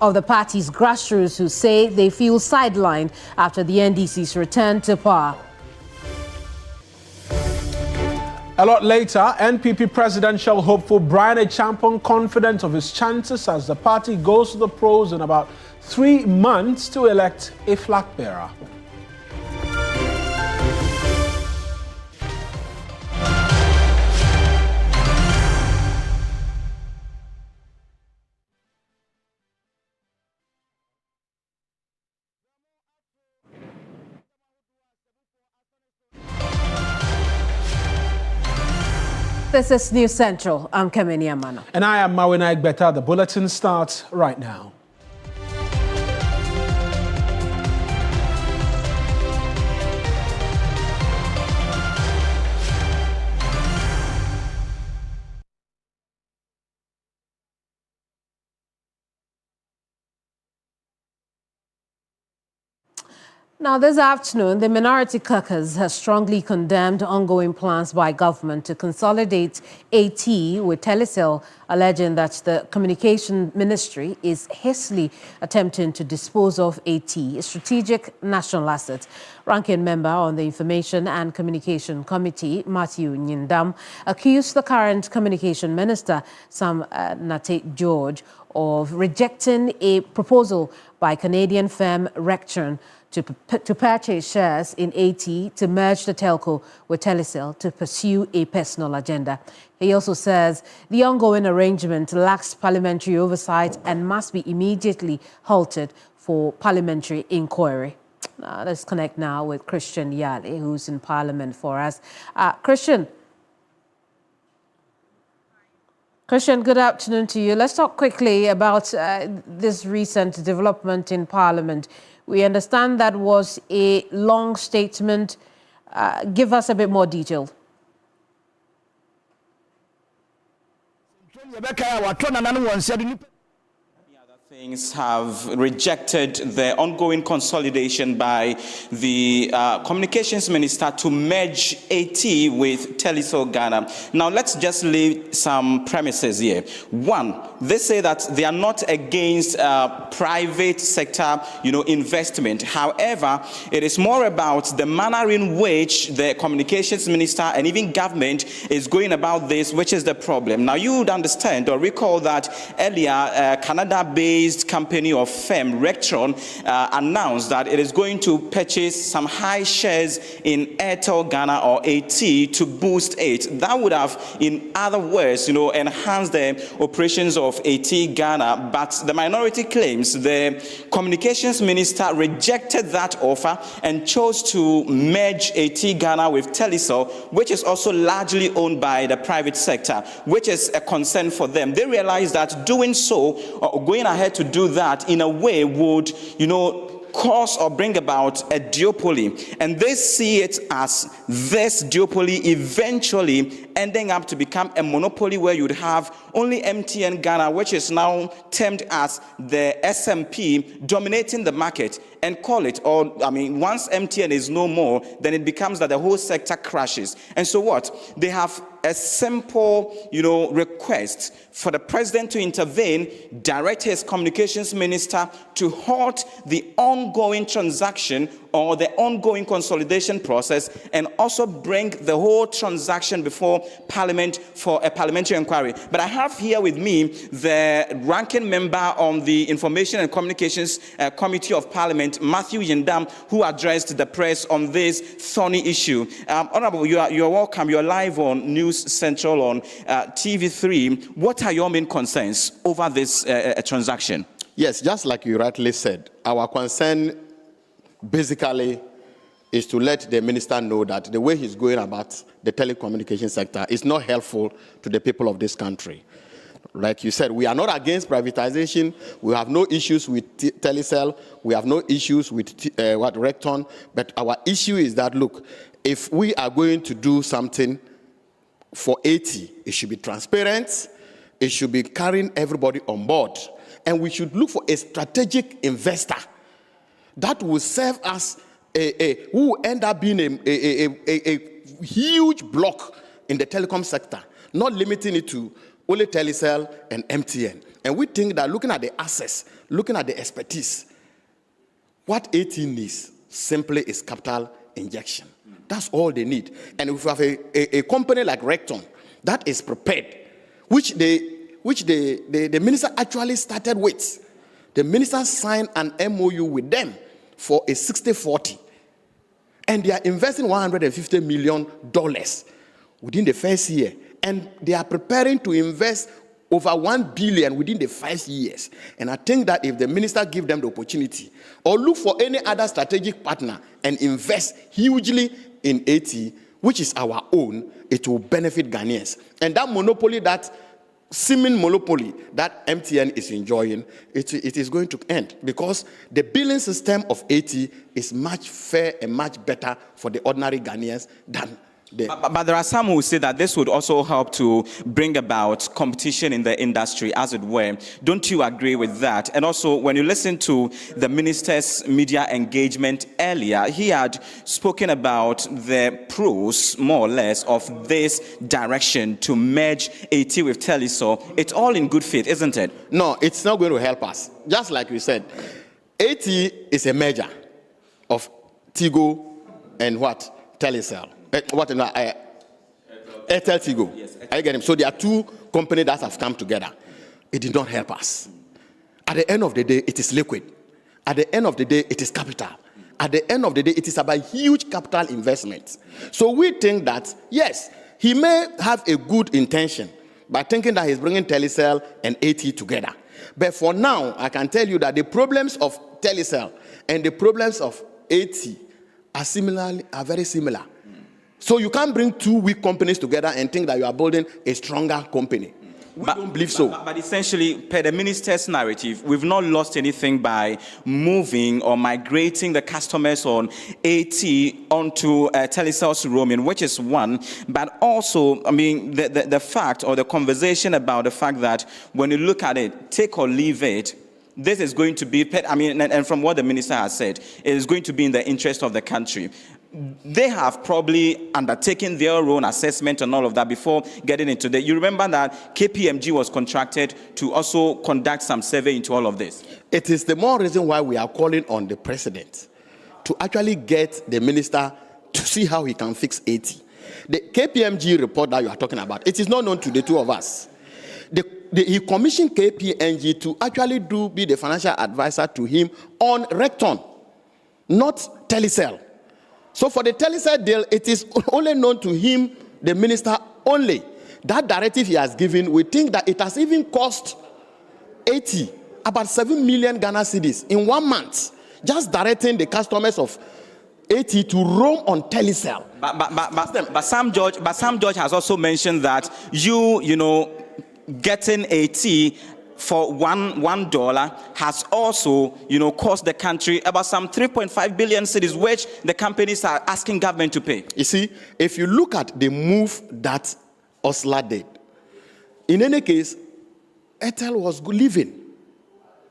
of the party's grassroots who say they feel sidelined after the NDC's return to power. A lot later, NPP presidential hopeful Brian Achampong confident of his chances as the party goes to the polls in about 3 months to elect a flag bearer. This is News Central. I'm Kemini Amanor. And I am Mawuena Egbeta. The bulletin starts right now. Now, this afternoon, the Minority Caucus has strongly condemned ongoing plans by government to consolidate AT with Telecel, alleging that the Communication Ministry is hastily attempting to dispose of AT, a strategic national asset. Ranking member on the Information and Communication Committee, Matthew Nyindam, accused the current Communication Minister, Sam Nate George, of rejecting a proposal by Canadian firm Rectron to purchase shares in AT to merge the telco with Telecel to pursue a personal agenda. He also says the ongoing arrangement lacks parliamentary oversight and must be immediately halted for parliamentary inquiry. Let's connect now with Christian Yale, who's in Parliament for us. Christian, good afternoon to you. Let's talk quickly about this recent development in Parliament. We understand that was a long statement. Give us a bit more detail. Things have rejected the ongoing consolidation by the Communications Minister to merge AT with Telecel Ghana. Now, let's just lay some premises here. One, they say that they are not against private sector, investment. However, it is more about the manner in which the Communications Minister and even government is going about this, which is the problem. Now, you would understand or recall that earlier, Canada-based company or firm Rectron announced that it is going to purchase some high shares in Airtel Ghana or AT to boost it. That would have, in other words, enhanced the operations of AT Ghana. But the minority claims the Communications Minister rejected that offer and chose to merge AT Ghana with Telecel, which is also largely owned by the private sector, which is a concern for them. They realize that doing so, or going ahead to do that in a way would, cause or bring about a duopoly. And they see it as this duopoly eventually ending up to become a monopoly where you'd have only MTN Ghana, which is now termed as the SMP, dominating the market, and call it, once MTN is no more, then it becomes that the whole sector crashes. And so what? They have a simple, request for the president to intervene, direct his communications minister to halt the ongoing transaction or the ongoing consolidation process, and also bring the whole transaction before Parliament for a parliamentary inquiry. But I have here with me the ranking member on the Information and Communications Committee of Parliament, Matthew Nyindam, who addressed the press on this thorny issue. Honorable, you are welcome. You are live on News Central on TV3. What are your main concerns over this transaction? Yes, just like you rightly said, our concern basically is to let the minister know that the way he's going about the telecommunication sector is not helpful to the people of this country. Like you said, we are not against privatization. We have no issues with Telecel. We have no issues with Recton. But our issue is that, look, if we are going to do something for AT, it should be transparent. It should be carrying everybody on board. And we should look for a strategic investor that will serve as who will end up being a huge block in the telecom sector, not limiting it to only Telecel and MTN. And we think that looking at the assets, looking at the expertise, what AT needs simply is capital injection. That's all they need. And if you have a company like Recton that is prepared, which the minister actually started with, the minister signed an MOU with them for a 60-40. And they are investing $150 million within the first year. And they are preparing to invest over $1 billion within the 5 years. And I think that if the minister gives them the opportunity, or look for any other strategic partner and invest hugely in AT, which is our own, it will benefit Ghanaians. And that monopoly, that seeming monopoly that MTN is enjoying, it is going to end, because the billing system of AT is much fair and much better for the ordinary Ghanaians than the... But there are some who say that this would also help to bring about competition in the industry, as it were. Don't you agree with that? And also, when you listen to the minister's media engagement earlier, he had spoken about the pros, more or less, of this direction to merge AT with Telisol. It's all in good faith, isn't it? No, it's not going to help us. Just like we said, AT is a merger of Tigo and what? Telisol. Airtel Tigo. Yes, I get him. So there are two companies that have come together. It did not help us. At the end of the day, it is liquid. At the end of the day, it is capital. At the end of the day, it is about huge capital investment. So we think that, yes, he may have a good intention by thinking that he's bringing Telisol and AT together. But for now, I can tell you that the problems of Telisol and the problems of AT are very similar. So you can't bring two weak companies together and think that you are building a stronger company. We don't believe so. But essentially, per the minister's narrative, we've not lost anything by moving or migrating the customers on AT onto Telesol's roaming, which is one. But also, I mean, the fact or the conversation about the fact that when you look at it, take or leave it, this is going to be, I mean, and from what the minister has said, it is going to be in the interest of the country. They have probably undertaken their own assessment and all of that before getting into that. You remember that KPMG was contracted to also conduct some survey into all of this. It is the more reason why we are calling on the president to actually get the minister to see how he can fix AT. The KPMG report that you are talking about, it is not known to the two of us. He commissioned KPMG to actually be the financial advisor to him on Recton, not Telisol. So for the Telisol deal, it is only known to him, the minister only. That directive he has given, we think that it has even cost AT about 7 million Ghana cedis in 1 month, just directing the customers of AT to roam on Telisol. But Sam George has also mentioned that you know, getting AT for $1 has also, you know, cost the country about some 3.5 billion cedis, which the companies are asking government to pay. You see, if you look at the move that Osler did, in any case, Airtel was living.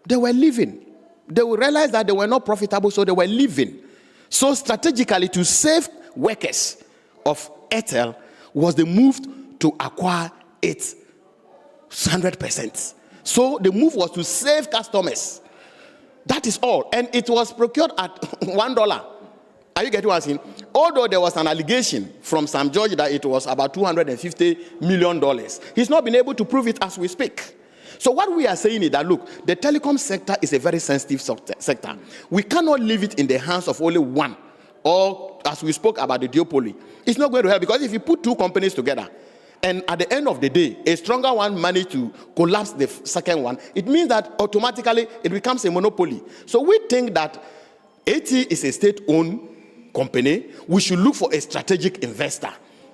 They were living. They will realize that they were not profitable, so they were living. So strategically, to save workers of Airtel was the move to acquire it 100%. So the move was to save customers. That is all. And it was procured at $1. Are you getting what I'm saying? Although there was an allegation from Sam George that it was about $250 million, he's not been able to prove it as we speak. So what we are saying is that, look, the telecom sector is a very sensitive sector. We cannot leave it in the hands of only one. Or, as we spoke about the duopoly, it's not going to help, because if you put two companies together, and at the end of the day, a stronger one managed to collapse the second one, it means that automatically it becomes a monopoly. So we think that AT is a state-owned company. We should look for a strategic investor,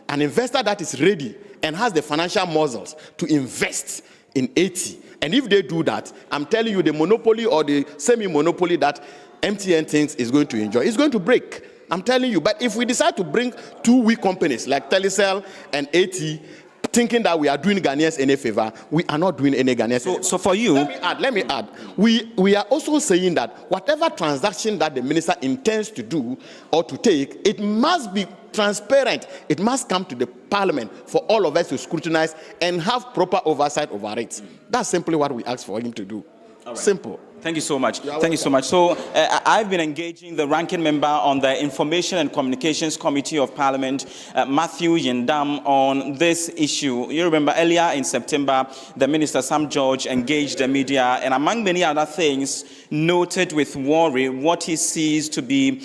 an investor that is ready and has the financial muscles to invest in AT. And if they do that, I'm telling you, the monopoly or the semi-monopoly that MTN thinks is going to enjoy is going to break. I'm telling you. But if we decide to bring two weak companies like Telisol and AT, thinking that we are doing Ghanaians any favor. We are not doing any Ghanaians any favor. So for you... Let me add. We are also saying that whatever transaction that the minister intends to do or to take, it must be transparent. It must come to the parliament for all of us to scrutinize and have proper oversight over it. That's simply what we ask for him to do. Right. Simple. Thank you so much. Thank you so much. So I've been engaging the ranking member on the Information and Communications Committee of Parliament, Matthew Yendam, on this issue. You remember earlier in September, the Minister Sam George engaged the media and among many other things, noted with worry what he sees to be,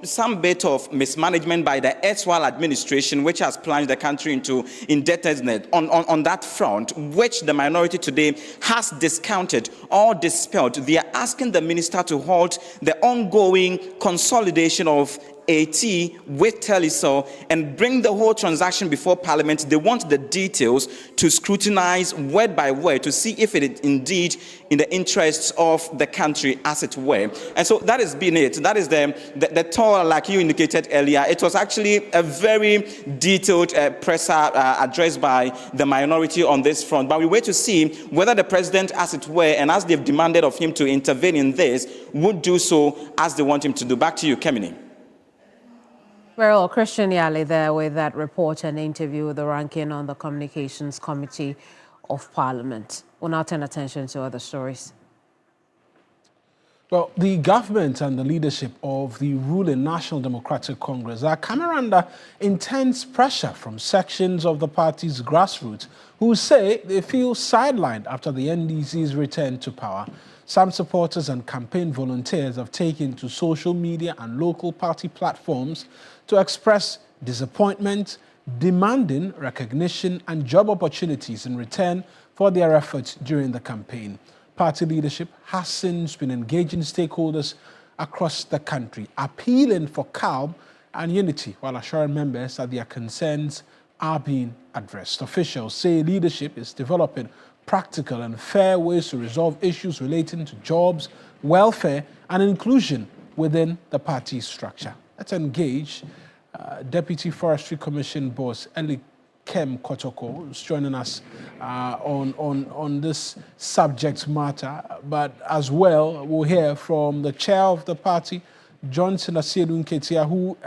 some bit of mismanagement by the erstwhile administration, which has plunged the country into indebtedness on that front, which the minority today has discounted or dispelled. They are asking the minister to halt the ongoing consolidation of AT with Telecel and bring the whole transaction before Parliament. They want the details to scrutinize word by word to see if it is indeed in the interests of the country, as it were. And so that has been it. That is the tour, like you indicated earlier. It was actually a very detailed presser addressed by the minority on this front. But we wait to see whether the president, as it were, and as they've demanded of him to intervene in this, would do so as they want him to do. Back to you, Kemini. Well, Christian Yali there with that report and interview with the ranking on the Communications Committee of Parliament. We'll now turn attention to other stories. Well, the government and the leadership of the ruling National Democratic Congress are coming under intense pressure from sections of the party's grassroots who say they feel sidelined after the NDC's return to power. Some supporters and campaign volunteers have taken to social media and local party platforms to express disappointment, demanding recognition and job opportunities in return for their efforts during the campaign. Party leadership has since been engaging stakeholders across the country, appealing for calm and unity while assuring members that their concerns are being addressed. Officials say leadership is developing practical and fair ways to resolve issues relating to jobs, welfare, and inclusion within the party structure. Let's engage Deputy Forestry Commission boss Eli Kem Kotoko, who's joining us on this subject matter. But as well, we'll hear from the chair of the party, Johnson Asiedu Nketia, who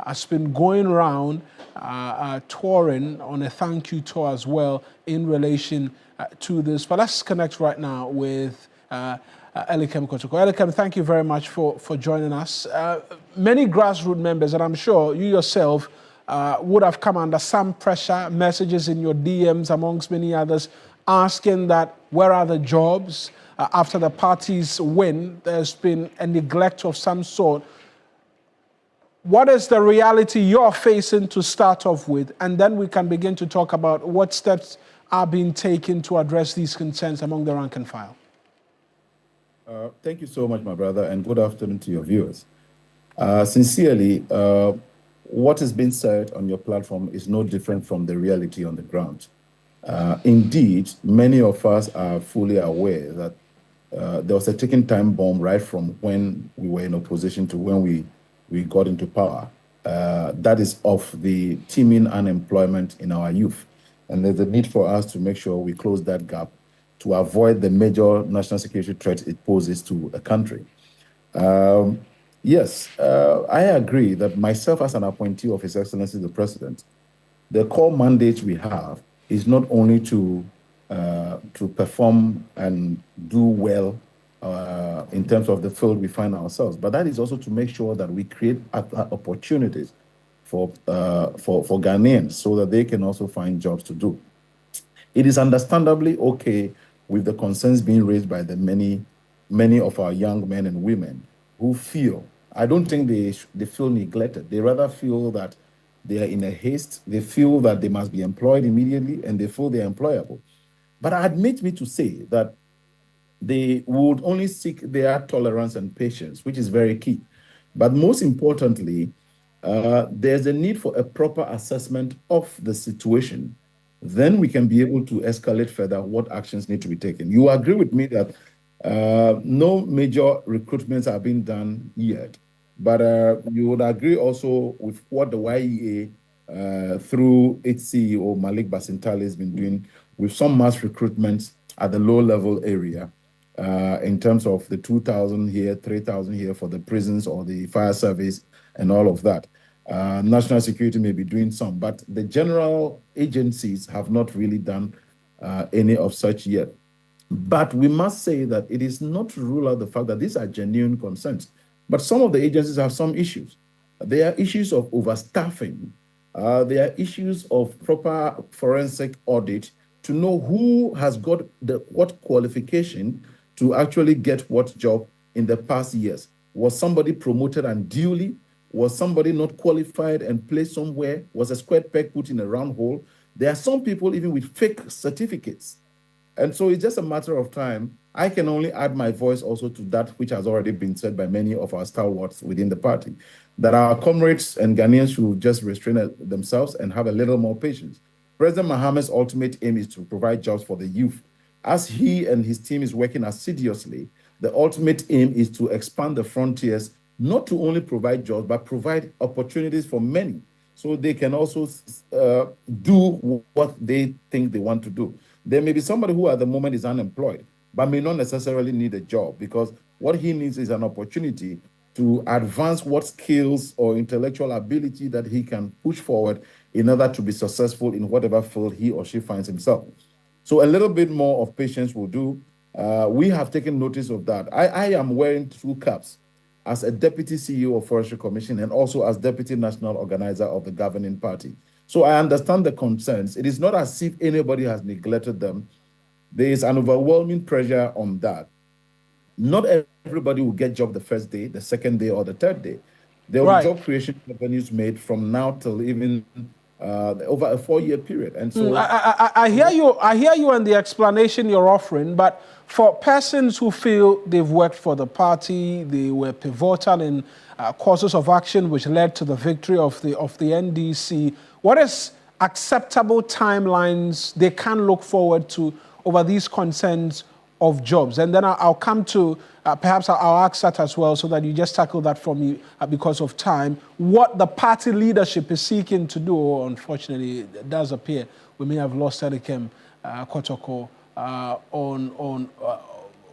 has been going around touring on a thank you tour as well in relation to this. But let's connect right now with Eli Kem Kotoko. Eli Kem, thank you very much for joining us. Many grassroots members, and I'm sure you yourself would have come under some pressure, messages in your DMs amongst many others, asking that where are the jobs? After the party's win, there's been a neglect of some sort. What is the reality you're facing to start off with? And then we can begin to talk about what steps are being taken to address these concerns among the rank and file. Thank you so much, my brother, and good afternoon to your viewers. Sincerely, what has been said on your platform is no different from the reality on the ground. Indeed, many of us are fully aware that there was a ticking time bomb right from when we were in opposition to when we got into power. That is of the teeming unemployment in our youth. And there's a need for us to make sure we close that gap to avoid the major national security threat it poses to a country. Yes, I agree that myself as an appointee of His Excellency the President, the core mandate we have is not only to perform and do well in terms of the field we find ourselves, but that is also to make sure that we create opportunities for Ghanaians so that they can also find jobs to do. It is understandably okay with the concerns being raised by the many of our young men and women who feel, I don't think they feel neglected. They rather feel that they are in a haste. They feel that they must be employed immediately, and they feel they're employable. But admit me to say that they would only seek their tolerance and patience, which is very key. But most importantly, there's a need for a proper assessment of the situation. Then we can be able to escalate further what actions need to be taken. You agree with me that no major recruitments are being done yet, but you would agree also with what the YEA through its CEO, Malik Basintali, has been doing with some mass recruitment at the low-level area in terms of the 2,000 here, 3,000 here for the prisons or the fire service and all of that. National security may be doing some, but the general agencies have not really done any of such yet. But we must say that it is not to rule out the fact that these are genuine concerns. But some of the agencies have some issues. There are issues of overstaffing. There are issues of proper forensic audit to know who has got what qualification to actually get what job in the past years. Was somebody promoted unduly? Was somebody not qualified and placed somewhere? Was a square peg put in a round hole? There are some people even with fake certificates. And so it's just a matter of time. I can only add my voice also to that which has already been said by many of our stalwarts within the party, that our comrades and Ghanaians should just restrain themselves and have a little more patience. President Mahama's ultimate aim is to provide jobs for the youth. As he and his team is working assiduously, the ultimate aim is to expand the frontiers, not to only provide jobs, but provide opportunities for many so they can also do what they think they want to do. There may be somebody who at the moment is unemployed, but may not necessarily need a job, because what he needs is an opportunity to advance what skills or intellectual ability that he can push forward in order to be successful in whatever field he or she finds himself. So a little bit more of patience will do. We have taken notice of that. I am wearing two caps as a deputy CEO of Forestry Commission and also as deputy national organizer of the governing party. So I understand the concerns. It is not as if anybody has neglected them. There is an overwhelming pressure on that. Not everybody will get job the first day, the second day, or the third day. There will be job creation revenues made from now till even over a 4-year period. And so I hear you. I hear you and the explanation you're offering. But for persons who feel they've worked for the party, they were pivotal in courses of action which led to the victory of the NDC, what is acceptable timelines they can look forward to over these concerns of jobs? And then I'll come to, perhaps I'll ask that as well, so that you just tackle that for me because of time. What the party leadership is seeking to do, unfortunately, it does appear we may have lost Elikem Kotoko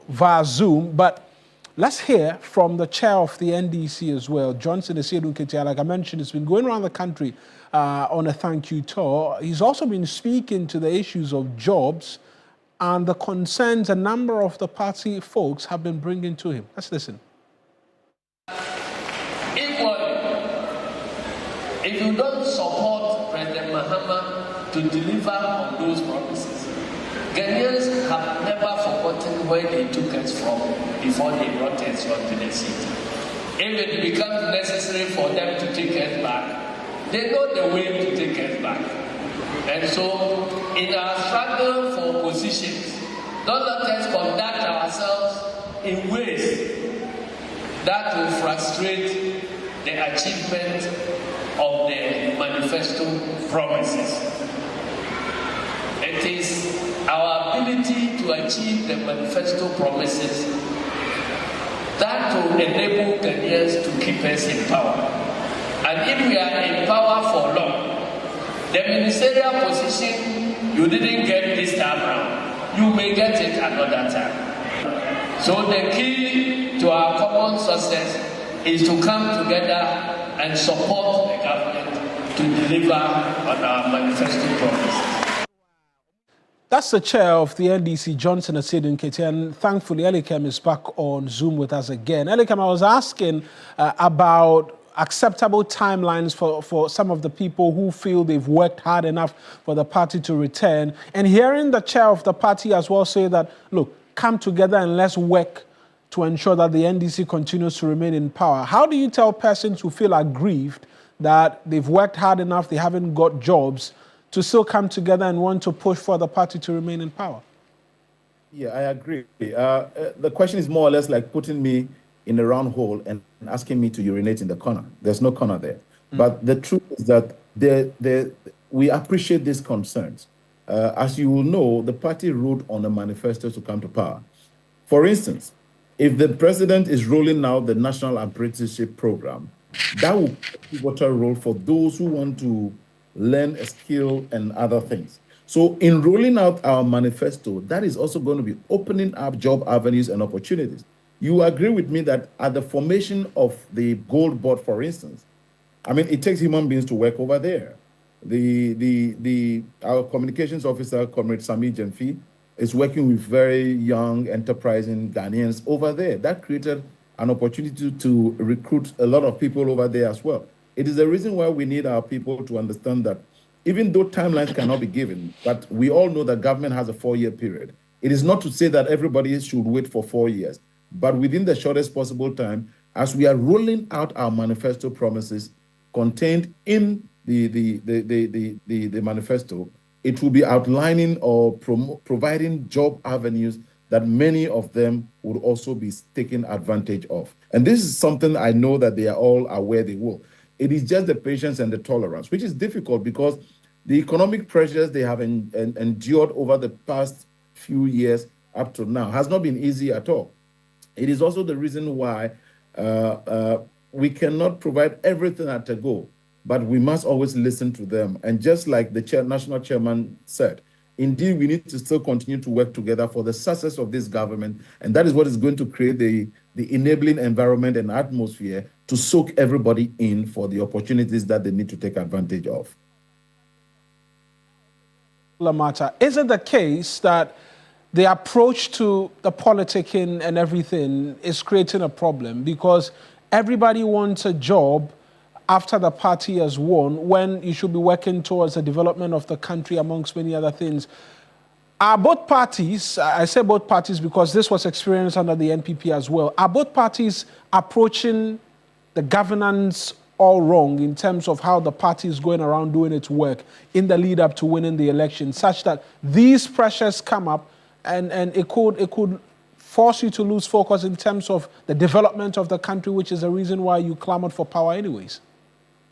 via Zoom, but let's hear from the chair of the NDC as well, Johnson Asiedu Nketia. Like I mentioned, he's been going around the country on a thank you tour. He's also been speaking to the issues of jobs and the concerns a number of the party folks have been bringing to him. Let's listen. Equally, if you don't support President Mahama to deliver on those promises, Ghanaians have never forgotten where they took us from before they brought us onto the seat. If it becomes necessary for them to take us back, they know the way to take us back. And so, in our struggle for positions, don't let us conduct ourselves in ways that will frustrate the achievement of the manifesto promises. It is our ability to achieve the manifesto promises that will enable Ghanaians to keep us in power. And if we are in power for long, the ministerial position you didn't get this time around, you may get it another time. So the key to our common success is to come together and support the government to deliver on our manifesto promises. That's the chair of the NDC, Johnson Asiedu Nketia, and thankfully Elikem is back on Zoom with us again. Elikem, I was asking about acceptable timelines for some of the people who feel they've worked hard enough for the party to return, and hearing the chair of the party as well say that, look, come together and let's work to ensure that the NDC continues to remain in power. How do you tell persons who feel aggrieved that they've worked hard enough, they haven't got jobs, to still come together and want to push for the party to remain in power? Yeah, I agree. The question is more or less like putting me in a round hole and asking me to urinate in the corner. There's no corner there. But the truth is that we appreciate these concerns. As you will know, the party wrote on a manifesto to come to power. For instance, if the president is rolling out the National Apprenticeship Program, that will play a pivotal role for those who want to learn a skill and other things. So in rolling out our manifesto, that is also going to be opening up job avenues and opportunities. You agree with me that at the formation of the Gold Board, for instance, I mean, it takes human beings to work over there. Our communications officer, Comrade Sami Jemfi, is working with very young, enterprising Ghanaians over there. That created an opportunity to recruit a lot of people over there as well. It is the reason why we need our people to understand that even though timelines cannot be given, but we all know that government has a 4-year period. It is not to say that everybody should wait for 4 years, but within the shortest possible time, as we are rolling out our manifesto promises contained in the manifesto, it will be outlining or providing job avenues that many of them would also be taking advantage of. And this is something I know that they are all aware they will. It is just the patience and the tolerance, which is difficult because the economic pressures they have endured over the past few years up to now has not been easy at all. It is also the reason why we cannot provide everything at a go, but we must always listen to them. And just like the national chairman said, indeed, we need to still continue to work together for the success of this government. And that is what is going to create the enabling environment and atmosphere to soak everybody in for the opportunities that they need to take advantage of. Matter. Is it the case that the approach to the politicking and everything is creating a problem because everybody wants a job after the party has won when you should be working towards the development of the country amongst many other things? Are both parties, I say both parties because this was experienced under the NPP as well, are both parties approaching the governance all wrong in terms of how the party is going around doing its work in the lead up to winning the election, such that these pressures come up and it could force you to lose focus in terms of the development of the country, which is the reason why you clamored for power anyways?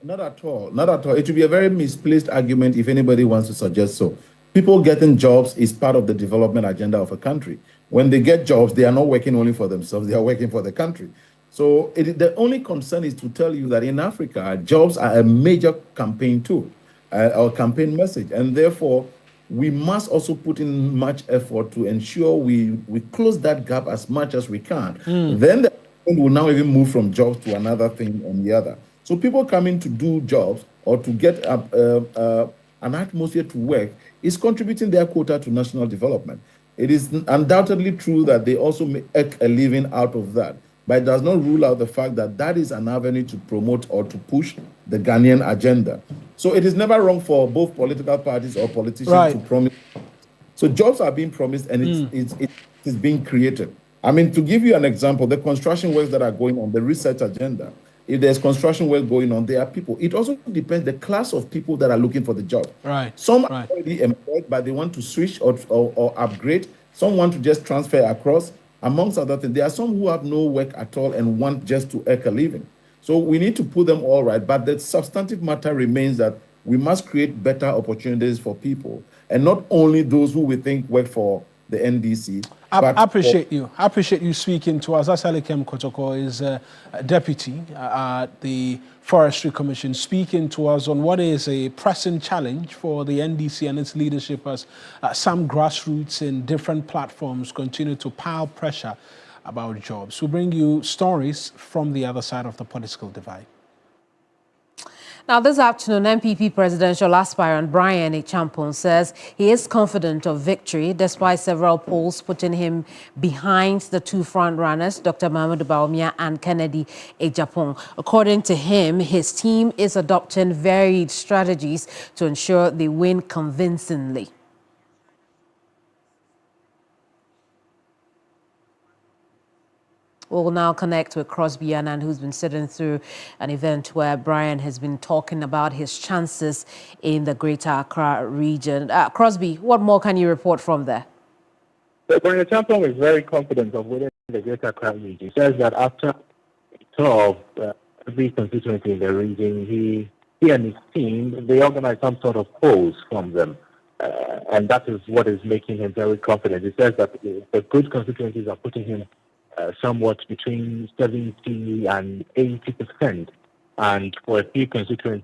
Not at all. Not at all. It would be a very misplaced argument if anybody wants to suggest so. People getting jobs is part of the development agenda of a country. When they get jobs, they are not working only for themselves, they are working for the country. So the only concern is to tell you that in Africa, jobs are a major campaign tool, or campaign message. And therefore, we must also put in much effort to ensure we close that gap as much as we can. Then the will now even move from jobs to another thing on the other. So people coming to do jobs or to get an atmosphere to work is contributing their quota to national development. It is undoubtedly true that they also make a living out of that, but it does not rule out the fact that that is an avenue to promote or to push the Ghanaian agenda. So it is never wrong for both political parties or politicians to promise. So jobs are being promised and it is being created. I mean, to give you an example, the construction works that are going on, the research agenda, if there's construction work going on, there are people. It also depends the class of people that are looking for the job. Some are already employed, but they want to switch or upgrade. Some want to just transfer across, amongst other things. There are some who have no work at all and want just to earn a living. So we need to put them all right. But the substantive matter remains that we must create better opportunities for people, and not only those who we think work for the NDC. I appreciate you. I appreciate you speaking to us. Asalikem Kotoko is a deputy at the Forestry Commission, speaking to us on what is a pressing challenge for the NDC and its leadership as some grassroots in different platforms continue to pile pressure about jobs. We bring you stories from the other side of the political divide. Now, this afternoon, NPP presidential aspirant Brian Echampon says he is confident of victory despite several polls putting him behind the two front-runners, Dr. Mahmoud Bawumia and Kennedy Ejapong. According to him, his team is adopting varied strategies to ensure they win convincingly. We'll now connect with Crosby Annan, who's been sitting through an event where Brian has been talking about his chances in the Greater Accra region. Crosby, what more can you report from there? Brian Echampon is very confident of winning the Greater Accra region. He says that after a tour of every constituency in the region, he and his team, they organize some sort of polls from them. And that is what is making him very confident. He says that the good constituencies are putting him somewhat between 70 and 80%, and for a few constituencies,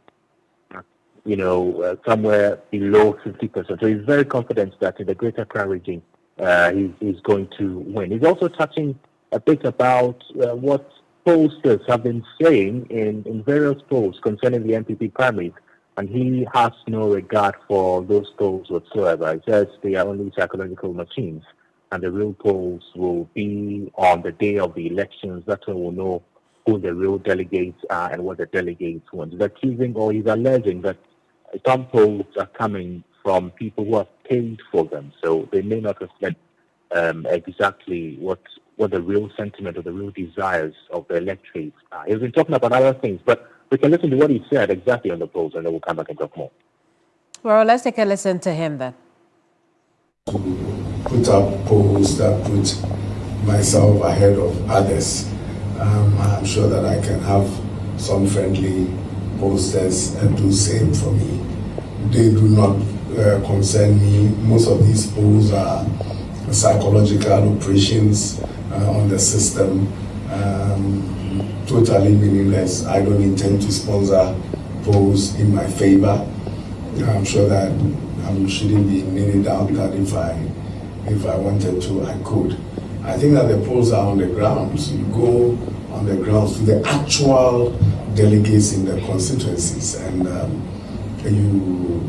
somewhere below 50%. So he's very confident that in the Greater Accra region, he's going to win. He's also touching a bit about what pollsters have been saying in various polls concerning the MPP primaries, and he has no regard for those polls whatsoever. He says they are only psychological machines, and the real polls will be on the day of the elections. That's when we'll know who the real delegates are and what the delegates want. He's accusing, or he's alleging, that some polls are coming from people who have paid for them, so they may not reflect exactly what the real sentiment or the real desires of the electorate are. He's been talking about other things, but we can listen to what he said exactly on the polls, and then we'll come back and talk more. Well, let's take a listen to him then. To put up polls that put myself ahead of others. I'm sure that I can have some friendly posters and do same for me. They do not concern me. Most of these polls are psychological operations on the system, totally meaningless. I don't intend to sponsor polls in my favor. I'm sure that I shouldn't be in any doubt that if I wanted to, I could. I think that the polls are on the ground. So you go on the grounds to the actual delegates in the constituencies, and you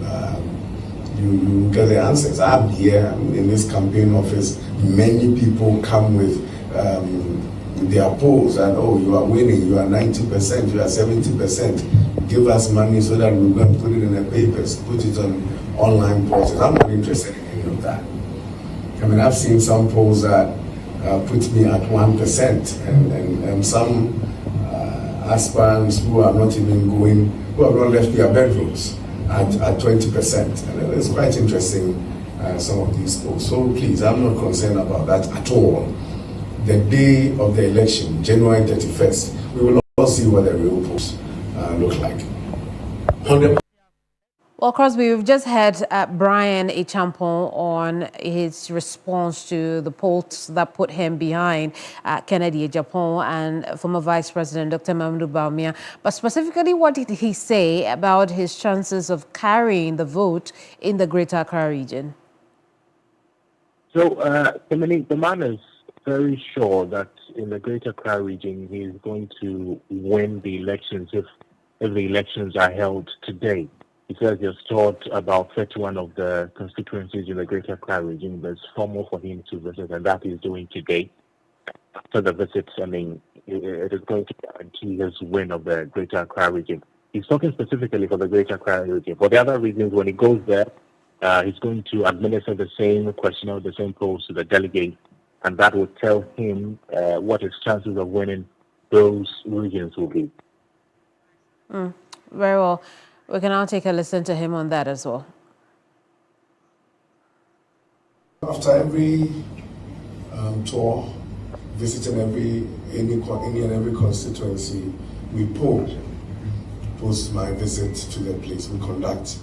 get the answers. I'm here in this campaign office. Many people come with their polls, and you are winning, you are 90%, you are 70%. Give us money so that we're going to put it in the papers, put it on online portals. I'm not interested in any of that. I mean, I've seen some polls that put me at 1%, and some aspirants who are not even going, who have not left their bedrooms at 20%. And it's quite interesting, some of these polls. So please, I'm not concerned about that at all. The day of the election, January 31st, we will all see what the real polls look like. Well, Crosby, we've just heard Brian Echampong on his response to the polls that put him behind Kennedy Agyapong and former Vice President Dr. Mahamudu Bawumia. But specifically, what did he say about his chances of carrying the vote in the Greater Accra region? So, Kemini, the man is very sure that in the Greater Accra region, he is going to win the elections if the elections are held today. He says he has taught about 31 of the constituencies in the Greater Accra region. There's 4 more for him to visit, and that he's doing today. After the visits, I mean, it is going to guarantee his win of the Greater Accra region. He's talking specifically for the Greater Accra region. For the other regions, when he goes there, he's going to administer the same questionnaire, the same polls to the delegates, and that will tell him what his chances of winning those regions will be. Very well. We can now take a listen to him on that as well. After every tour, visiting any and every constituency, we post my visit to the place. We conduct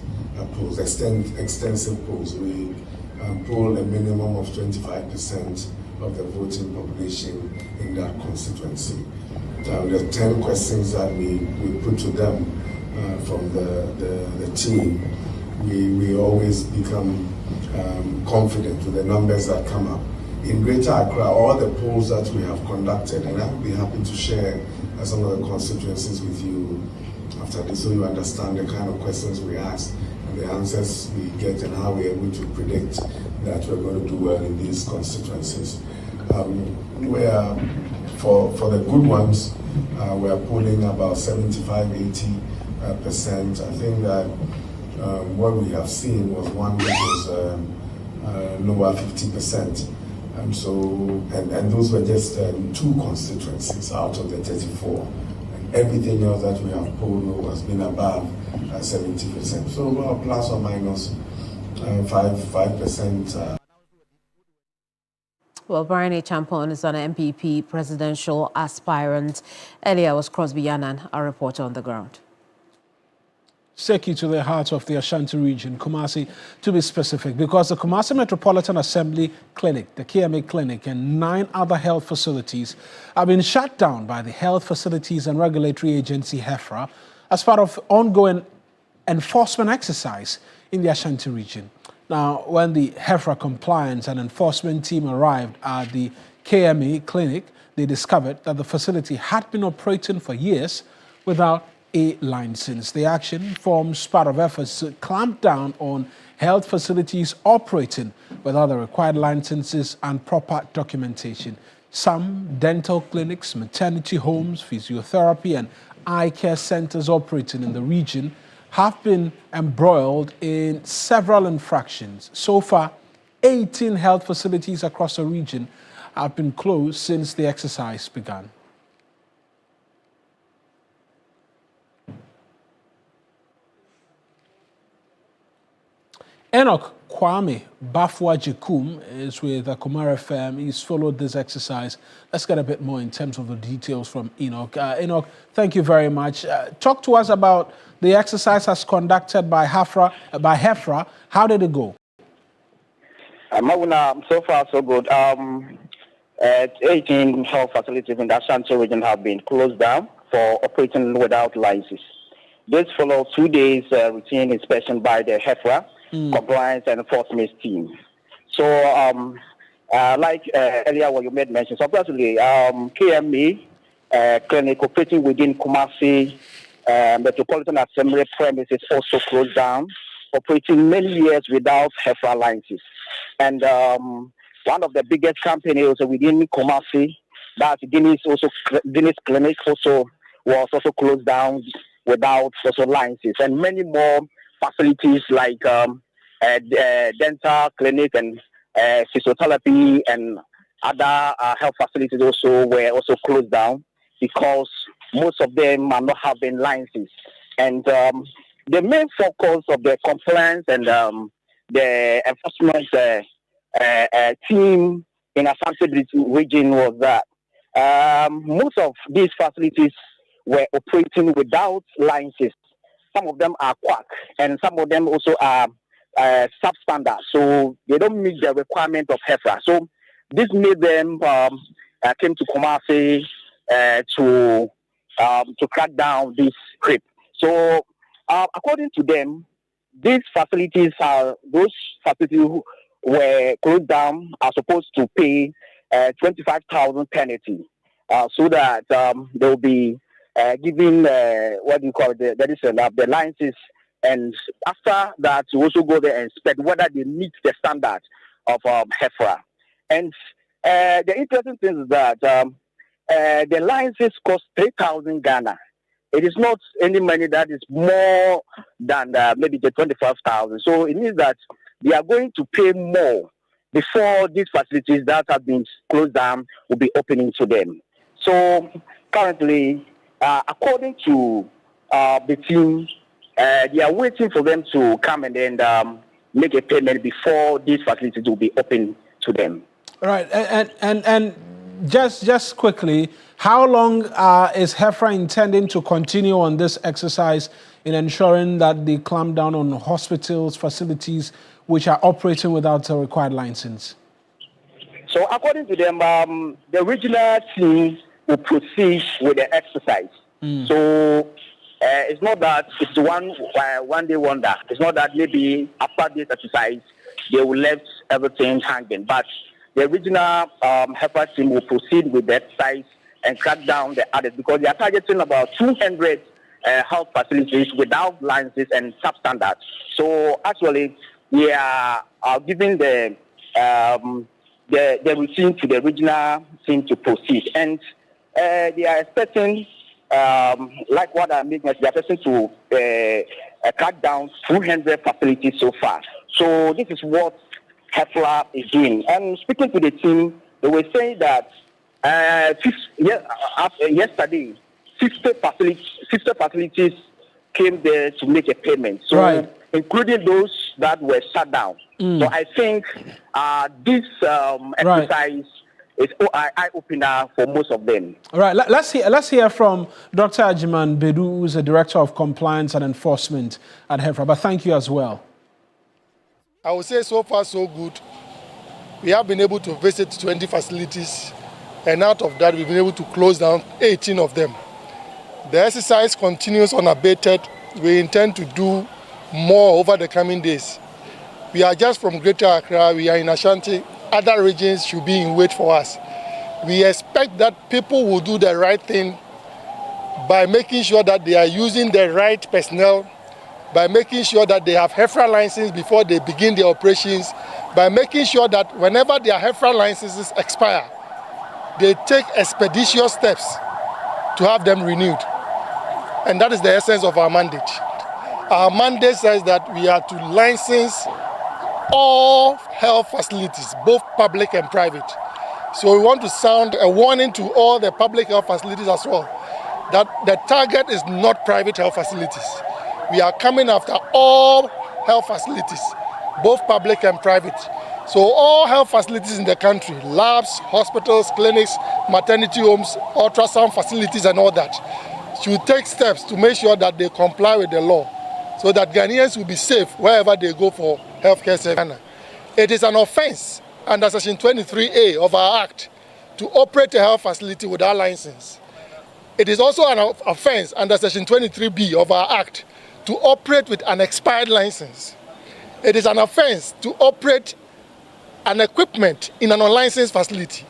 polls, extensive polls. We poll a minimum of 25% of the voting population in that constituency. There are 10 questions that we put to them from the team. We always become confident with the numbers that come up. In Greater Accra, all the polls that we have conducted, and I will be happy to share some of the constituencies with you after this, so you understand the kind of questions we ask and the answers we get, and how we're able to predict that we're going to do well in these constituencies. Where for the good ones, we're polling about 75-80%. I think that what we have seen was one which was lower 50%. And those were just 2 constituencies out of the 34. And everything else that we have polled has been above 70%. So plus or minus 5%. Well, Brian Echampong is an MPP presidential aspirant. Earlier was Crosby Yanan, our reporter on the ground. Take you to the heart of the Ashanti region, Kumasi, to be specific, because the Kumasi Metropolitan Assembly Clinic, the KMA Clinic, and 9 other health facilities have been shut down by the Health Facilities and Regulatory Agency, HEFRA, as part of ongoing enforcement exercise in the Ashanti region. Now, when the HEFRA compliance and enforcement team arrived at the KMA clinic, they discovered that the facility had been operating for years without a license. The action forms part of efforts to clamp down on health facilities operating without the required licenses and proper documentation. Some dental clinics, maternity homes, physiotherapy, and eye care centers operating in the region have been embroiled in several infractions. So far, 18 health facilities across the region have been closed since the exercise began. Enoch Kwame Bafwa Jekum is with Akomara FM. He's followed this exercise. Let's get a bit more in terms of the details from Enoch. Enoch, thank you very much. Talk to us about the exercise as conducted by HEFRA. How did it go? Mawuena, so far so good. 18 health facilities in the Ashanti region have been closed down for operating without licenses. This follows 2 days routine inspection by the HEFRA compliance and enforcement team. So, like earlier what you made mention, so basically, KMA clinic operating within Kumasi Metropolitan Assembly premises also closed down, operating many years without HEFRA licenses. And one of the biggest companies within Kumasi, that's Guinness Clinic, also was also closed down without also licenses, and many more facilities like dental clinic and physiotherapy and other health facilities also were also closed down because most of them are not having licenses. And the main focus of the compliance and the enforcement team in Ashanti region was that most of these facilities were operating without licenses. Some of them are quack, and some of them also are substandard, so they don't meet the requirement of HEFRA. So this made them came to Kumasi to crack down this creep. So according to them, these facilities those facilities who were closed down are supposed to pay 25,000 penalty, so that they will be giving what do you call the licenses, and after that you also go there and inspect whether they meet the standard of HEFRA. And the interesting thing is that the licenses cost 3,000 Ghana. It is not any money that is more than maybe the 25,000. So it means that they are going to pay more before these facilities that have been closed down will be opening to them. So currently, according to the team, they are waiting for them to come and then make a payment before these facilities will be open to them. All right, and just quickly, how long is HEFRA intending to continue on this exercise in ensuring that they clamp down on hospitals, facilities which are operating without a required license? So according to them, the regional team will proceed with the exercise. So it's not that it's one day wonder. It's not that maybe after this exercise they will let everything hanging. But the regional HEFRA team will proceed with the exercise and crack down the others, because they are targeting about 200 health facilities without licenses and substandard. So actually, we are giving the routine to the regional team to proceed, and they are expecting, like what I mean, they are expecting to crack down 200 facilities so far. So this is what HEFRA is doing. And speaking to the team, they were saying that yesterday, 50 facilities came there to make a payment. So right, including those that were shut down. So I think this exercise is eye-opener for most of them. All right, let's hear from Dr. Ajiman Bedu, who is the Director of Compliance and Enforcement at HEFRA. But thank you as well. I would say so far so good. We have been able to visit 20 facilities, and out of that we've been able to close down 18 of them. The exercise continues unabated. We intend to do more over the coming days. We are just from Greater Accra, we are in Ashanti. Other regions should be in wait for us. We expect that people will do the right thing by making sure that they are using the right personnel, by making sure that they have HEFRA license before they begin their operations, by making sure that whenever their HEFRA licenses expire, they take expeditious steps to have them renewed. And that is the essence of our mandate. Our mandate says that we are to license all health facilities, both public and private. So we want to sound a warning to all the public health facilities as well, that the target is not private health facilities. We are coming after all health facilities, both public and private. So all health facilities in the country, labs, hospitals, clinics, maternity homes, ultrasound facilities and all that, should take steps to make sure that they comply with the law so that Ghanaians will be safe wherever they go for healthcare service. It is an offense under Section 23A of our Act to operate a health facility without license. It is also an offense under Section 23B of our Act to operate with an expired license. It is an offense to operate an equipment in an unlicensed facility.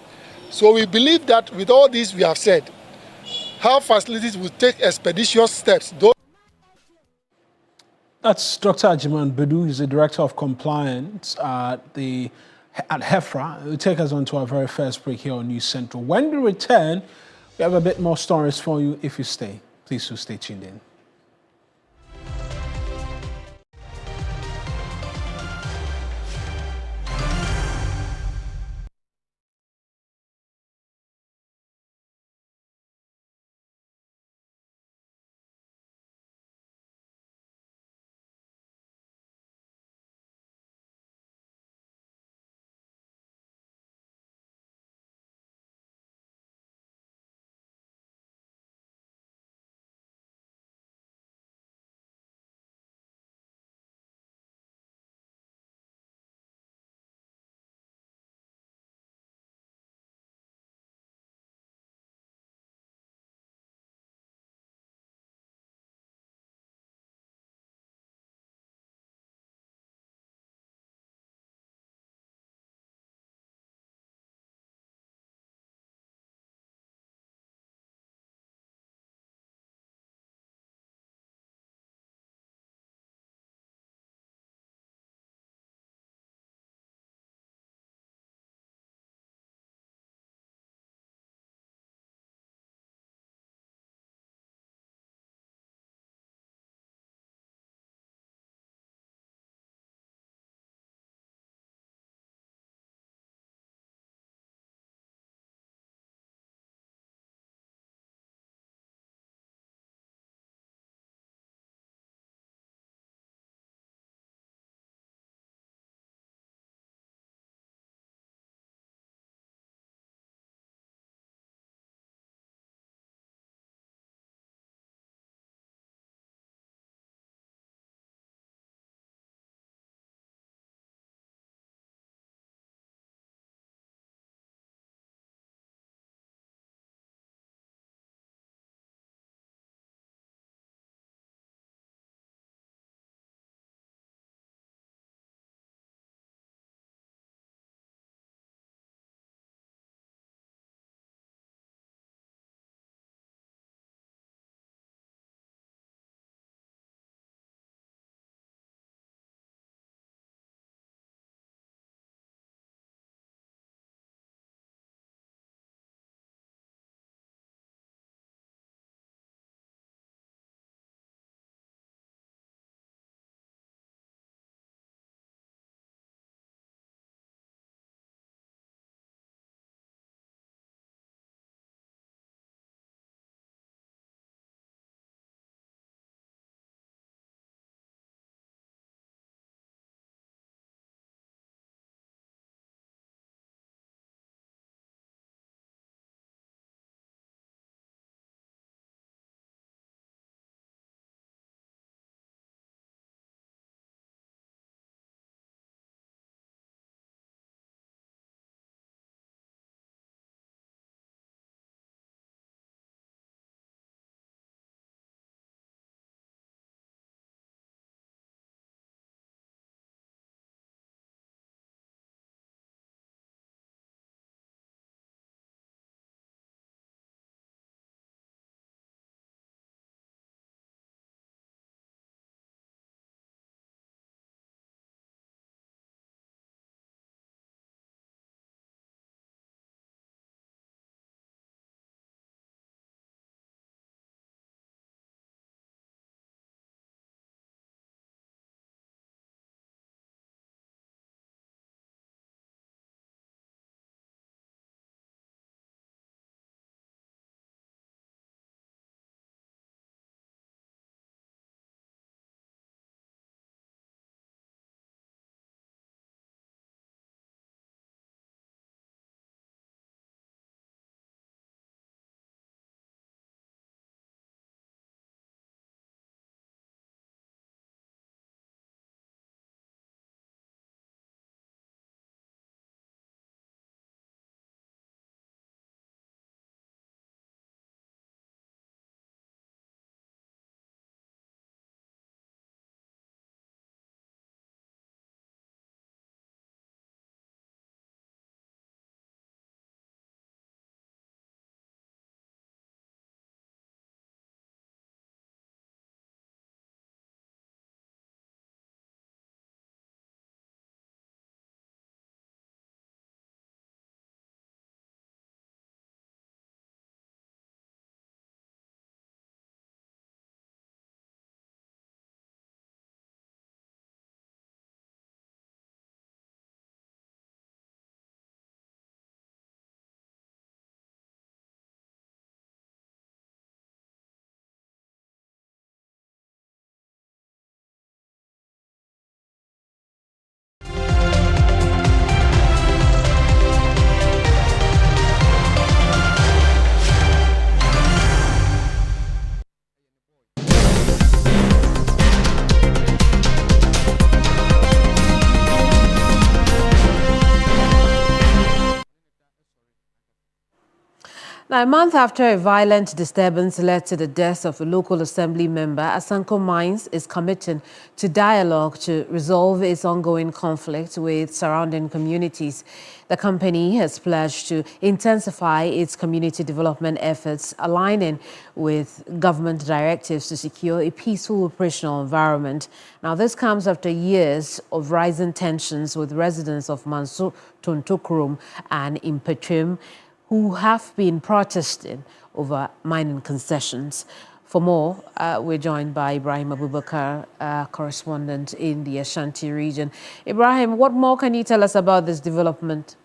So we believe that with all this we have said, health facilities will take expeditious steps. That's Dr. Ajiman Bedu. He's the Director of Compliance at HEFRA. It will take us on to our very first break here on News Central. When we return, we have a bit more stories for you if you stay. Please do stay tuned in. Now, a month after a violent disturbance led to the death of a local assembly member, Asanko Mines is committing to dialogue to resolve its ongoing conflict with surrounding communities. The company has pledged to intensify its community development efforts, aligning with government directives to secure a peaceful operational environment. Now, this comes after years of rising tensions with residents of Manso Tontokrom and Impetrim, who have been protesting over mining concessions. For more, we're joined by Ibrahim Abubakar, correspondent in the Ashanti region. Ibrahim, what more can you tell us about this development?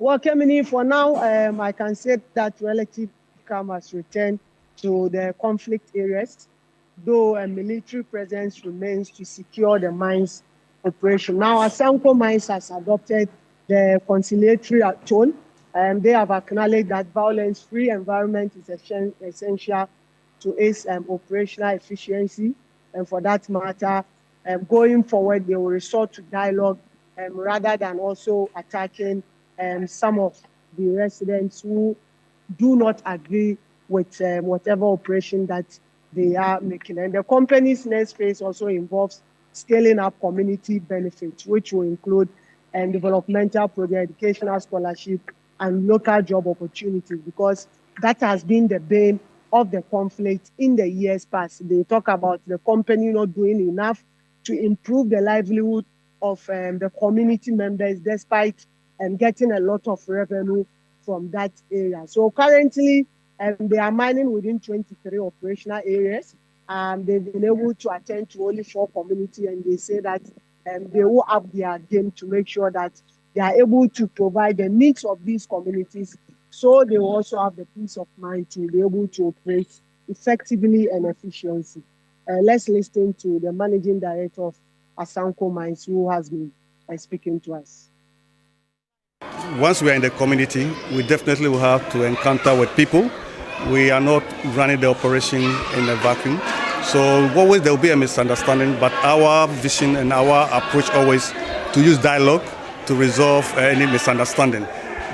Well, Kemini, for now, I can say that relative calm has returned to the conflict areas, though a military presence remains to secure the mines operation. Now, Asanko Mines has adopted the conciliatory tone. They have acknowledged that violence-free environment is essential to its operational efficiency. And for that matter, going forward, they will resort to dialogue rather than also attacking some of the residents who do not agree with whatever operation that they are making. And the company's next phase also involves scaling up community benefits, which will include developmental project, educational scholarship, and local job opportunities, because that has been the bane of the conflict in the years past. They talk about the company not doing enough to improve the livelihood of the community members, despite getting a lot of revenue from that area. So currently, they are mining within 23 operational areas. They've been able to attend to only 4 communities, and they say that they will up their game to make sure that they are able to provide the needs of these communities, so they will also have the peace of mind to be able to operate effectively and efficiently. Let's listen to the managing director of Asanko Mines, who has been speaking to us. Once we are in the community, we definitely will have to encounter with people. We are not running the operation in a vacuum. So always there will be a misunderstanding, but our vision and our approach always to use dialogue to resolve any misunderstanding.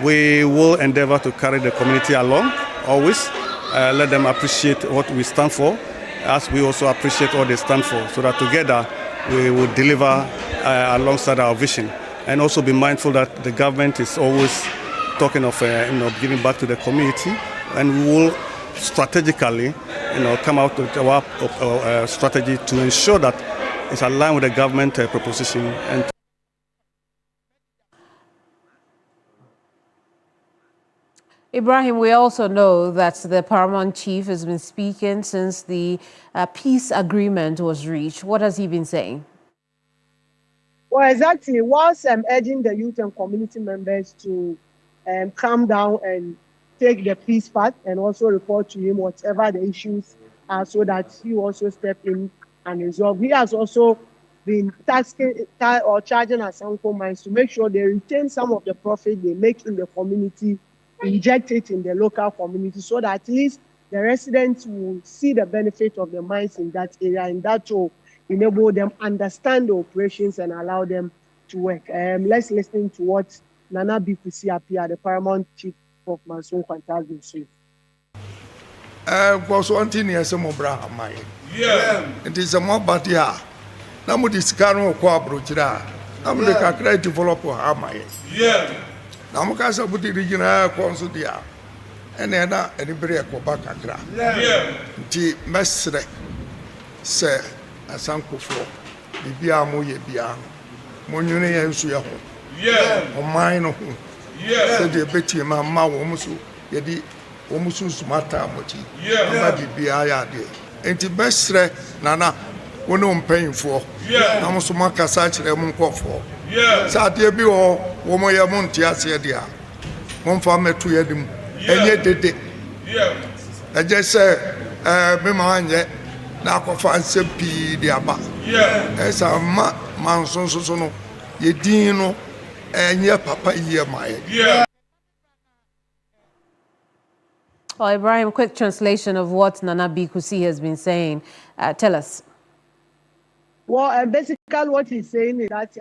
We will endeavor to carry the community along, always. Let them appreciate what we stand for, as we also appreciate what they stand for, so that together we will deliver alongside our vision. And also be mindful that the government is always talking of giving back to the community, and we will strategically come out with our strategy to ensure that it's aligned with the government proposition. And Ibrahim, we also know that the paramount chief has been speaking since the peace agreement was reached. What has he been saying? Well, exactly. Whilst urging the youth and community members to calm down and take the peace path, and also report to him whatever the issues are, so that he also step in and resolve. He has also been charging Asanko Mines to make sure they retain some of the profit they make in the community, inject it in the local community, so that at least the residents will see the benefit of the mines in that area, and that will enable them understand the operations and allow them to work. Let's listen to what Nana Bikusi Apia, the paramount chief of Manso Kwantas, will say. Was one thing here, some Braham. Yeah, it is a more but yeah. Namu discano quabruchira. I'm the Kakra developer. Yeah. Namukasa Buti regional consudia. And then anybody a Kobakakra. Yeah. T. Mestre, sir, Asanko for Bibia Moye Bia. Monune and Suya. Yeah. Or mine. Yeah. Said the Betty Mamma Womusu, Yedi Womusu Sumata Mochi. Yeah. Bibia de. And the best Nana, when I'm paying for. Yeah. Namusumaka Sach Remunko for. Yeah. Sadia be all Womoya Montia Sedia. One farmer to Yedim. And yet did it. Yeah. I just say, Mimman yet. Now, fancy P. Diaba. Yeah. As a manson sono, ye dino, and your papa ye my. Yeah. Well, Ibrahim, quick translation of what Nana Bikusi has been saying. Tell us. Well, basically what he's saying is that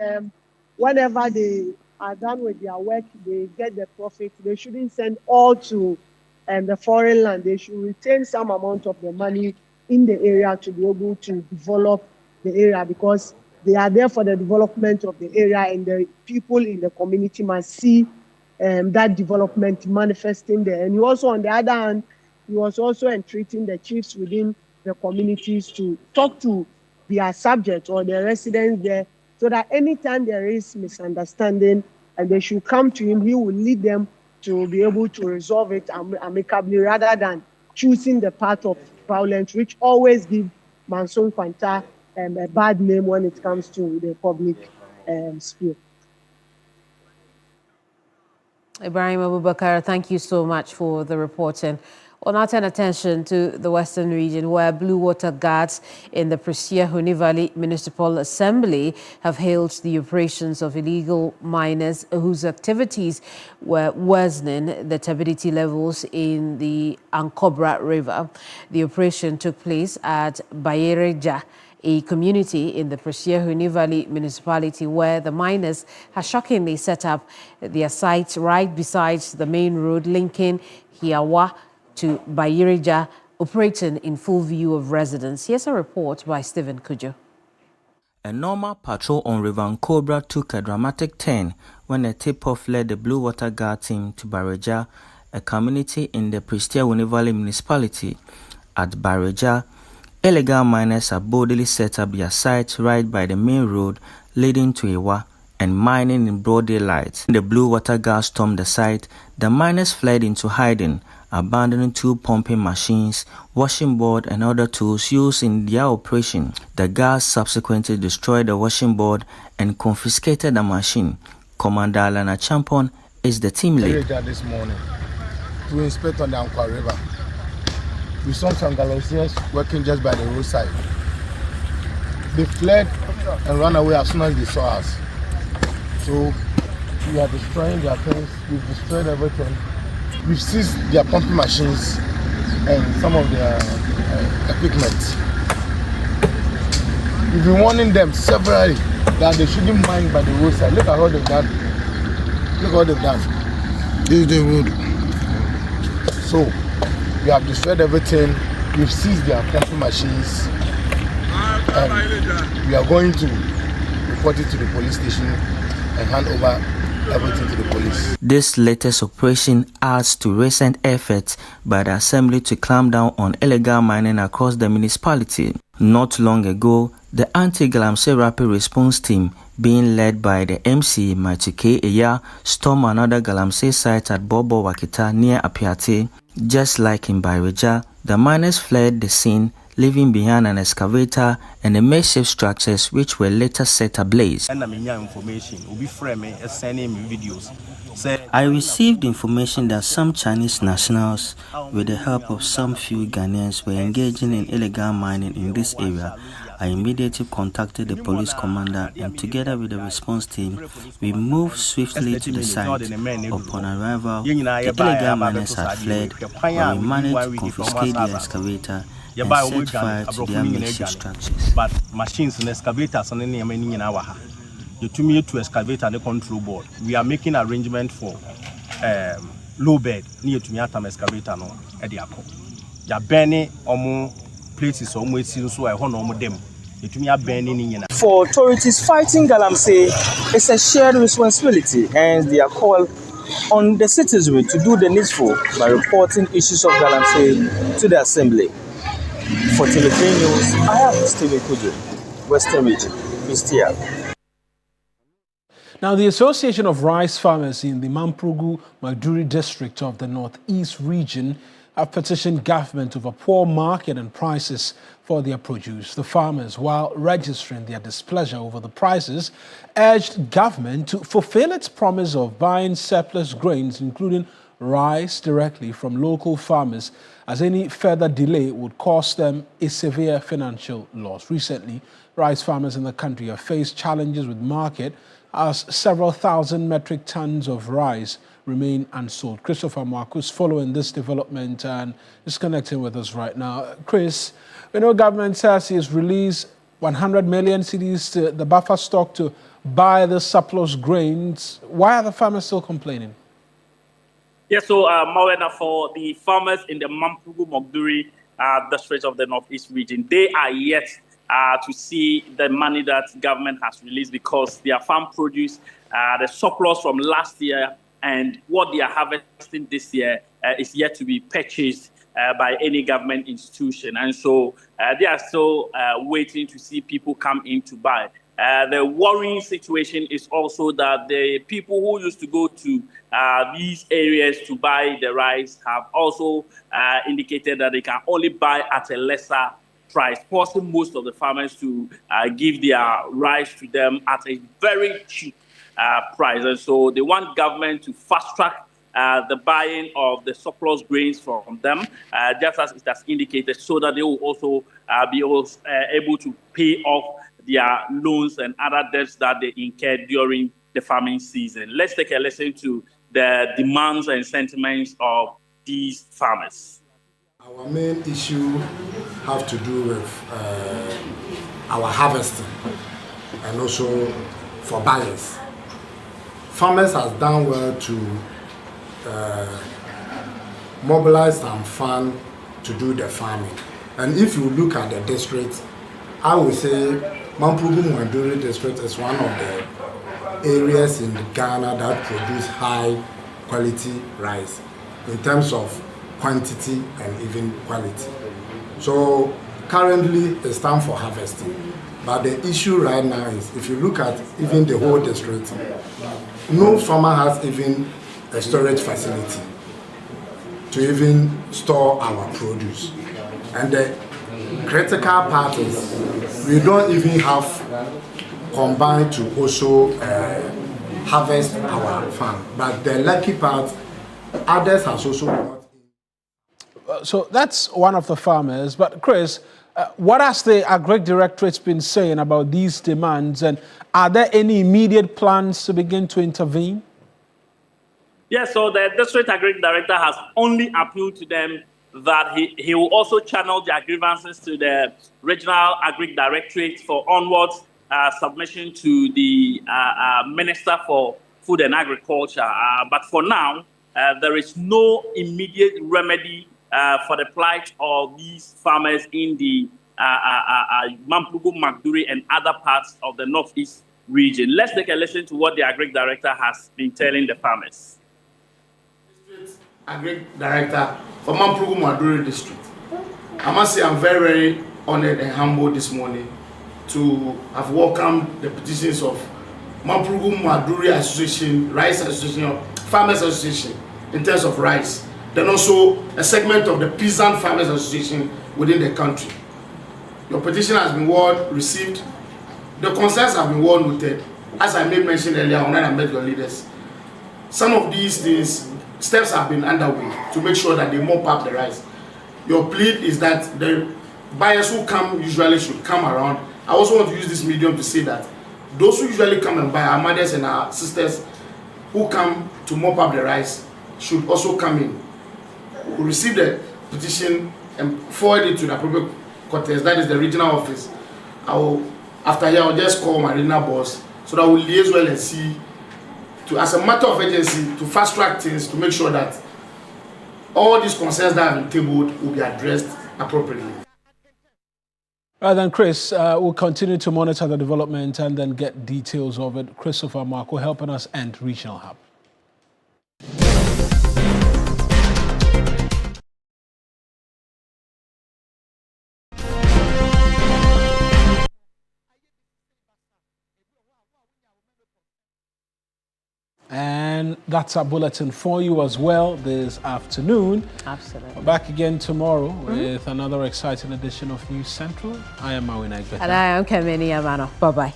whenever they are done with their work, they get the profit. They shouldn't send all to the foreign land. They should retain some amount of the money in the area to be able to develop the area, because they are there for the development of the area, and the people in the community must see that development manifesting there. And he also, on the other hand, he was also entreating the chiefs within the communities to talk to their subjects or their residents there, so that anytime there is misunderstanding and they should come to him, he will lead them to be able to resolve it amicably, rather than choosing the path of violence, which always gives Manson Kwanta a bad name when it comes to the public sphere. Ibrahim Abubakar, thank you so much for the reporting. We'll now turn attention to the Western region, where Blue Water Guards in the Prisia-Huni Valley Municipal Assembly have hailed the operations of illegal miners whose activities were worsening the turbidity levels in the Ankobra River. The operation took place at Bayereja, a community in the Prisia-Huni Valley municipality, where the miners have shockingly set up their sites right beside the main road linking Hiawa to Bayereja, operating in full view of residents. Here's a report by Stephen Kujo. A normal patrol on River Ankobra took a dramatic turn when a tip-off led the Blue Water Guard team to Bayereja, a community in the Prisia-Huni Valley municipality. At Bayereja, illegal miners have boldly set up their sites right by the main road leading to Iwa and mining in broad daylight. When the Blue Water Guards stormed the site, the miners fled into hiding, abandoning 2 pumping machines, washing board and other tools used in their operation. The guards subsequently destroyed the washing board and confiscated the machine. Commander Alana Champon is the team lead. This morning to inspect on the Ankwa River. We saw some Galicians working just by the roadside. They fled and ran away as soon as they saw us. So we are destroying their things, we've destroyed everything. We've seized their pumping machines and some of their equipment. We've been warning them severally that they shouldn't mine by the roadside. Look at what they've done. Look what they've done. This is the road. So we have destroyed everything. We've seized their pumping machines. And we are going to report it to the police station and hand over everything to the police. This latest operation adds to recent efforts by the Assembly to clamp down on illegal mining across the municipality. Not long ago, the Anti-Galamsey Rapid Response Team, being led by the MC Maituke Eya, stormed another Galamsey site at Bobo Wakita near Apiate. Just like in Bayereja, the miners fled the scene, leaving behind an excavator and the makeshift structures which were later set ablaze. I received information that some Chinese nationals, with the help of some few Ghanaians, were engaging in illegal mining in this area. I immediately contacted the police commander, and together with the response team, we moved swiftly to the site. Upon arrival, the illegal miners had fled, but we managed to confiscate the excavator and set fire to their makeshift structures. But machines and excavators and any you to me to excavate and the control board. We are making arrangement for low bed near to me at excavator no ediako. Ya burning omo places almost so I honor them. For authorities fighting Galamsey, it's a shared responsibility, and they are called on the citizenry to do the needful by reporting issues of Galamsey to the Assembly. For TV3 News, I am Stephen Kujo, Western Region, Christia. Now, the Association of Rice Farmers in the Mamprugu-Magduri district of the Northeast region have petitioned government over poor market and prices for their produce. The farmers, while registering their displeasure over the prices, urged government to fulfill its promise of buying surplus grains, including rice, directly from local farmers, as any further delay would cost them a severe financial loss. Recently, rice farmers in the country have faced challenges with market as several thousand metric tons of rice remain unsold. Christopher Marcus following this development and is connecting with us right now. Chris, we know government says he has released 100 million cedis to the buffer stock to buy the surplus grains. Why are the farmers still complaining? Yes, so Mawuena, for the farmers in the Mampugu-Mogduri district of the Northeast region, they are yet to see the money that government has released because their farm produce, the surplus from last year and what they are harvesting this year is yet to be purchased by any government institution. And so they are still waiting to see people come in to buy. The worrying situation is also that the people who used to go to these areas to buy the rice have also indicated that they can only buy at a lesser price, forcing most of the farmers to give their rice to them at a very cheap price. And so they want government to fast track the buying of the surplus grains from them, just as it has indicated, so that they will also be able to pay off their loans and other debts that they incurred during the farming season. Let's take a listen to the demands and sentiments of these farmers. Our main issue have to do with our harvesting and also for buyers. Farmers has done well to mobilize some fund to do the farming. And if you look at the district, I would say Mampugu-Mogduri district is one of the areas in Ghana that produce high quality rice in terms of quantity and even quality. So currently it's time for harvesting. But the issue right now is, if you look at even the whole district, no farmer has even a storage facility to even store our produce. And the critical part is we don't even have combined to also harvest our farm. But the lucky part, others has also brought. So that's one of the farmers. But Chris, what has the Agric Directorate been saying about these demands, and are there any immediate plans to begin to intervene? Yes, so the District Agric Director has only appealed to them that he will also channel their grievances to the Regional Agric Directorate for onwards submission to the Minister for Food and Agriculture. But for now, there is no immediate remedy for the plight of these farmers in the Mampugu-Mogduri and other parts of the Northeast region. Let's take a listen to what the Agric Director has been telling the farmers. Agric Director for Mampugu-Mogduri District. I must say I'm very, very honored and humbled this morning to have welcomed the petitions of Mampugu-Mogduri Association, Rice Association, Farmers Association in terms of rice. Then also a segment of the Peasant Farmers Association within the country. Your petition has been well received. The concerns have been well noted. As I made mention earlier when I met your leaders, some of these things, steps have been underway to make sure that they mop up the rice. Your plea is that the buyers who come usually should come around. I also want to use this medium to say that those who usually come and buy, our mothers and our sisters who come to mop up the rice, should also come in. We'll receive the petition and forward it to the appropriate quarters, that is the regional office. After here, I'll just call my regional boss so that we'll liaise well and see, as a matter of urgency, to fast track things to make sure that all these concerns that have been tabled will be addressed appropriately. Right then, Chris, we'll continue to monitor the development and then get details of it. Christopher Marco helping us end Regional Hub. And that's our bulletin for you as well this afternoon. Absolutely. We're back again tomorrow with another exciting edition of News Central. I am Mawuena Egbeta. And I am Kemini Amanor. Bye-bye.